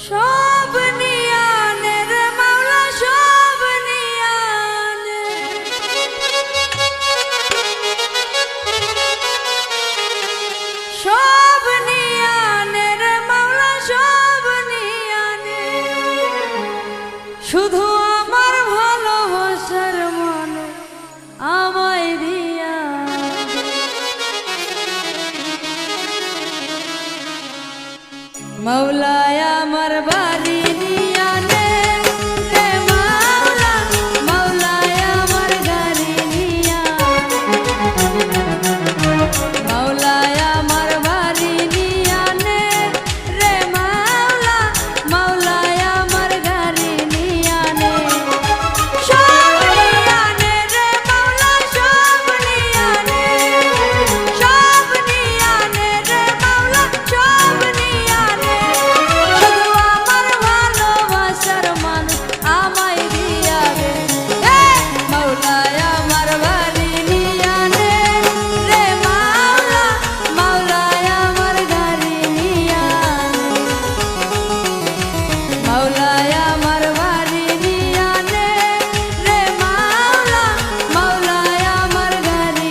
সব নিয়ানে রে মাওলা সব নিয়ানে সব নিয়ানে রে মাওলা সব নিয়ানে শুধু আমার ভালোবাসার মনে আমায় দিয়া মাওলায় আমার বাড়ি নিয়ানে রে মাওলা মাওলায় আমার গাড়ি নিয়া মাওলায় আমার বাড়ি নিয়ানে রে মাওলা মাওলায় আমার গাড়ি নিয়ানে সব নিয়ানে রে মাওলা সব নিয়ানে সব নিয়ানে রে মাওলা সব নিয়ানে আমায় দিয়া রে মাওলায় আমার বাড়ি নিয়ানে রে মাওলা মাওলায় আমার গাড়ি নিয়ানে মাওলায় আমার বাড়ি নিয়ানে রে মাওলা মাওলায় আমার গাড়ি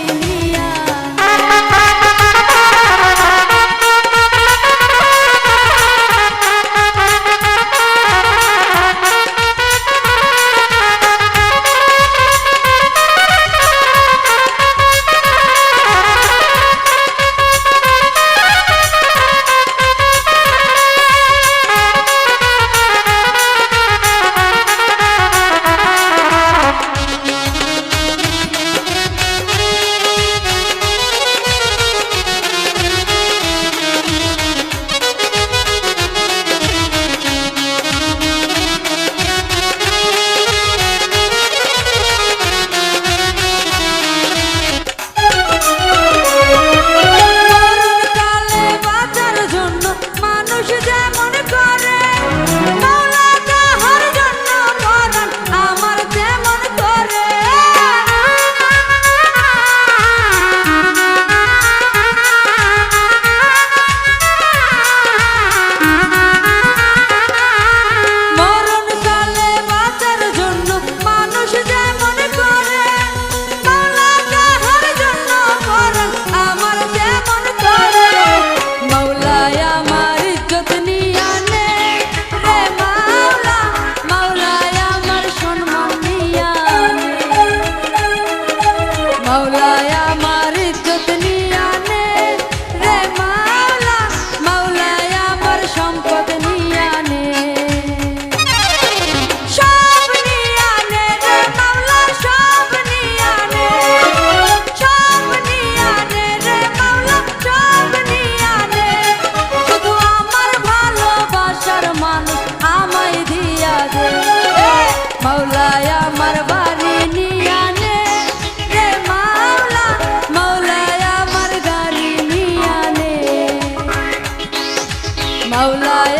মাওলায় আমার ইজ্জত নিয়ানে রে মাওলা মাওলায় আমার সম্পদ নিয়ানে সব নিয়ানে রে মাওলা সব নিয়ানে সব নিয়ানে রে মাওলা সব নিয়ানে শুধু আমার ভালোবাসার মানুষ আমায় দিয়া দে মাওলায় আমার বাড়ি নিয়ানে মাওলায়